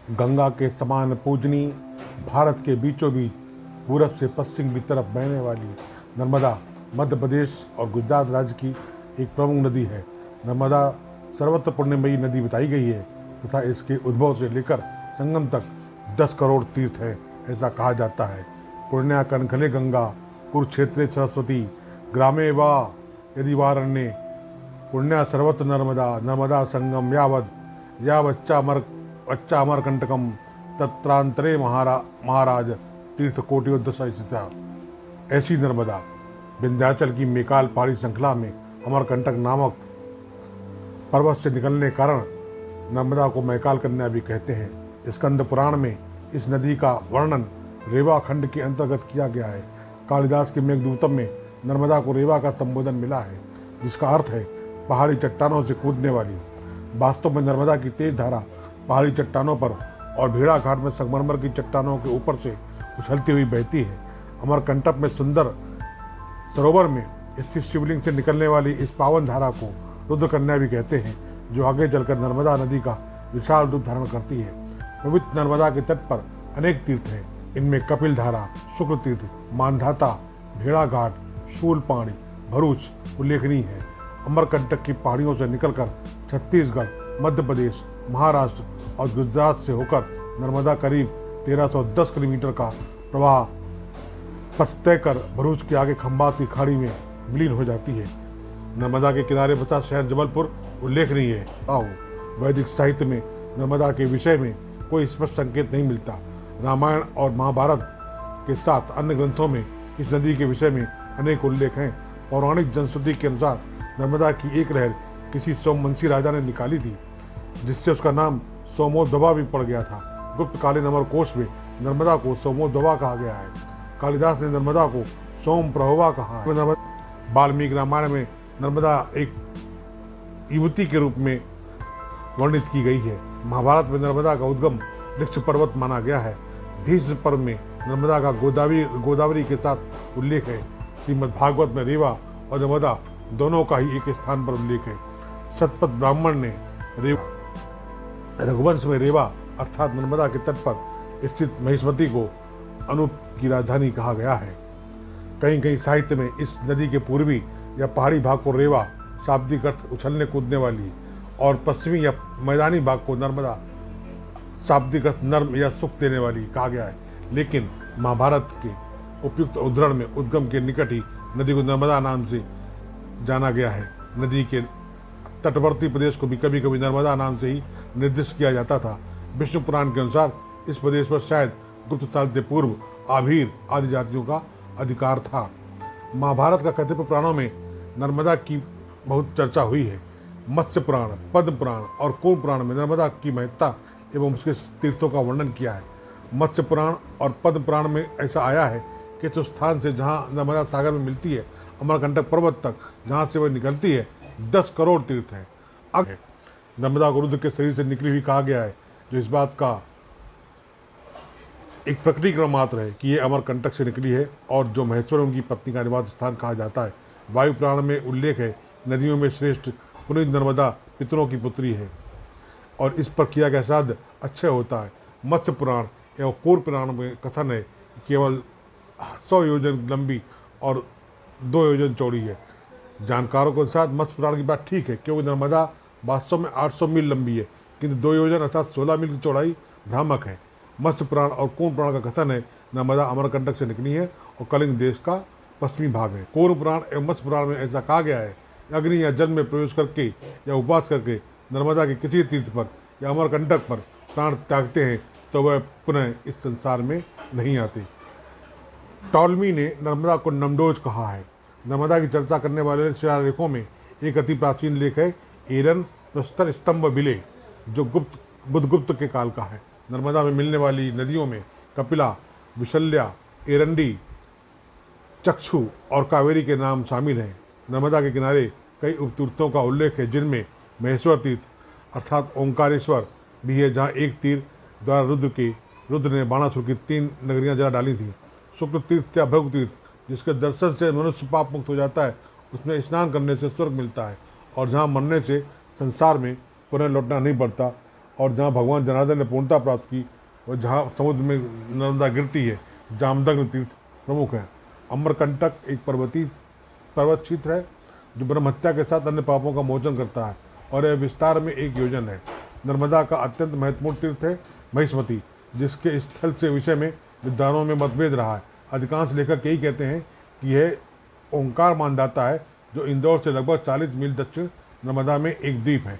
गंगा के समान पूजनीय, भारत के बीचों बीच पूरब से पश्चिम की तरफ बहने वाली नर्मदा मध्य प्रदेश और गुजरात राज्य की एक प्रमुख नदी है। नर्मदा सर्वत्र पुण्यमयी नदी बताई गई है तथा इसके उद्भव से लेकर संगम तक 10 करोड़ तीर्थ हैं, ऐसा कहा जाता है। पुण्या कनखले गंगा कुरुक्षेत्रे सरस्वती ग्रामे वा यदि वारण्ये पुण्या सर्वत्र नर्मदा नर्मदा संगम यावच्चा अमरकंटकम तत्रांतरे महाराज तीर्थ कोटियोदशा स्थिता। ऐसी नर्मदा विंध्याचल की मेकाल पहाड़ी श्रृंखला में अमरकंटक नामक पर्वत से निकलने के कारण नर्मदा को मैकाल कन्या भी कहते हैं। स्कंद पुराण में इस नदी का वर्णन रेवा खंड के अंतर्गत किया गया है। कालिदास के मेघदूतम में नर्मदा को रेवा का संबोधन मिला है, जिसका अर्थ है पहाड़ी चट्टानों से कूदने वाली। वास्तव में नर्मदा की तेज धारा पहाड़ी चट्टानों पर और भेड़ा घाट में संगमरमर की चट्टानों के ऊपर से उछलती हुई बहती है। अमरकंटक में सुंदर सरोवर में स्थित शिवलिंग से निकलने वाली इस पावन धारा को रुद्र कन्या भी कहते हैं, जो आगे चलकर नर्मदा नदी का विशाल रूप धारण करती है। पवित्र नर्मदा के तट पर अनेक तीर्थ हैं। इनमें कपिल धारा, शुक्र तीर्थ, मानधाता, भेड़ा घाट, शूलपाणी, भरूच उल्लेखनीय है। अमरकंटक की पहाड़ियों से निकलकर छत्तीसगढ़, मध्य प्रदेश, महाराष्ट्र और गुजरात से होकर नर्मदा करीब 1310 किलोमीटर का प्रवाह पथ तय कर भरूच के आगे खंबात की खाड़ी में विलीन हो जाती है। नर्मदा के किनारे बसा शहर जबलपुर उल्लेखनीय है। वैदिक साहित्य में नर्मदा के विषय में कोई स्पष्ट संकेत नहीं मिलता। रामायण और महाभारत के साथ अन्य ग्रंथों में इस नदी के विषय में अनेक उल्लेख हैं। पौराणिक जनश्रुति के अनुसार नर्मदा की एक लहर किसी सोमवंशी राजा ने निकाली थी, जिससे उसका नाम सोमोद्भवा भी पड़ गया था। गुप्तकालीन अमरकोश में नर्मदा को सोमोद्भवा कहा गया है। कालिदास ने नर्मदा को सोम प्रभवा कहा है। वाल्मीकि रामायण में नर्मदा एक युवती के रूप में वर्णित की गई है। महाभारत में नर्मदा का उद्गम वृक्ष पर्वत माना गया है। भीष्म पर्व में नर्मदा का गोदावरी के साथ उल्लेख है। श्रीमद् भागवत में रेवा और नर्मदा दोनों का ही एक स्थान पर उल्लेख है। शतपथ ब्राह्मण ने रघुवंश में रेवा अर्थात नर्मदा के तट पर स्थित महिष्मती को अनूप की राजधानी कहा गया है। कहीं कहीं साहित्य में इस नदी के पूर्वी या पहाड़ी भाग को रेवा शाब्दिक अर्थ उछलने कूदने वाली और पश्चिमी या मैदानी भाग को नर्मदा शाब्दिक अर्थ नर्म या सुख देने वाली कहा गया है। लेकिन महाभारत के उपयुक्त उद्धरण में उद्गम के निकट ही नदी को नर्मदा नाम से जाना गया है। नदी के तटवर्ती प्रदेश को भी कभी कभी नर्मदा नाम से ही निर्दिष्ट किया जाता था। विष्णु पुराण के अनुसार इस प्रदेश पर शायद गुप्त काल से पूर्व आभीर आदि जातियों का अधिकार था। महाभारत का कतिपय पुराणों में नर्मदा की बहुत चर्चा हुई है। मत्स्य पुराण, पद्म पुराण और कूर्म पुराण में नर्मदा की महत्ता एवं उसके तीर्थों का वर्णन किया है। मत्स्य पुराण और पद्म पुराण में ऐसा आया है कि उस स्थान से जहाँ नर्मदा सागर में मिलती है अमरकंटक पर्वत तक जहाँ से वह निकलती है 10 करोड़ तीर्थ हैं। अब नर्मदा को रुद्र के शरीर से निकली हुई कहा गया है, जो इस बात का एक प्रकटीकरण मात्र है कि ये अमरकंटक से निकली है और जो महेश्वरों की पत्नी का निवास स्थान कहा जाता है। वायु पुराण में उल्लेख है नदियों में श्रेष्ठ पुनीत नर्मदा पितरों की पुत्री है और इस पर किया गया श्राद्ध अक्षय होता है। मत्स्य पुराण एवं कूर्म पुराण में कथन है कि केवल 100 योजन लंबी और 2 योजन चौड़ी है। जानकारों के अनुसार मत्स्य पुराण की बात ठीक है, क्योंकि नर्मदा वास्तव में 800 मील लंबी है, किंतु 2 योजन अर्थात 16 मील की चौड़ाई भ्रामक है। मत्स्य पुराण और कूर्म पुराण का कथन है नर्मदा अमरकंटक से निकली है और कलिंग देश का पश्चिमी भाग है। कूर्म पुराण एवं मत्स्य पुराण में ऐसा कहा गया है अग्नि या जल में प्रवेश करके या उपवास करके नर्मदा के किसी तीर्थ पर या अमरकंटक पर प्राण त्यागते हैं तो वह पुनः इस संसार में नहीं आते। टॉलमी ने नर्मदा को नमडोज कहा है। नर्मदा की चर्चा करने वाले शिलालेखों में एक अति प्राचीन लेख है एरन प्रस्तर स्तंभ बिले, जो बुद्धगुप्त के काल का है। नर्मदा में मिलने वाली नदियों में कपिला, विशल्या, एरंडी, चक्षु और कावेरी के नाम शामिल हैं। नर्मदा के किनारे कई उपतीर्थों का उल्लेख है, जिनमें महेश्वर तीर्थ अर्थात ओंकारेश्वर भी है, जहाँ एक तीर द्वारा रुद्र ने बाणासुर की 3 नगरियाँ जला डाली थी। शुक्र तीर्थ या भृगु तीर्थ, जिसके दर्शन से मनुष्य पाप मुक्त हो जाता है, उसमें स्नान करने से स्वर्ग मिलता है और जहाँ मरने से संसार में पुनः लौटना नहीं पड़ता, और जहाँ भगवान जनार्दन ने पूर्णता प्राप्त की और जहाँ समुद्र में नर्मदा गिरती है, जामदग्न तीर्थ प्रमुख हैं। अमरकंटक एक पर्वत क्षेत्र है जो ब्रह्महत्या के साथ अन्य पापों का मोचन करता है और यह विस्तार में एक योजन है। नर्मदा का अत्यंत महत्वपूर्ण तीर्थ है महिष्मती, जिसके स्थल से विषय में विद्वानों में मतभेद रहा है। अधिकांश लेखक यही कहते हैं कि यह ओंकार मानदाता है, जो इंदौर से लगभग 40 मील दक्षिण नर्मदा में एक द्वीप है।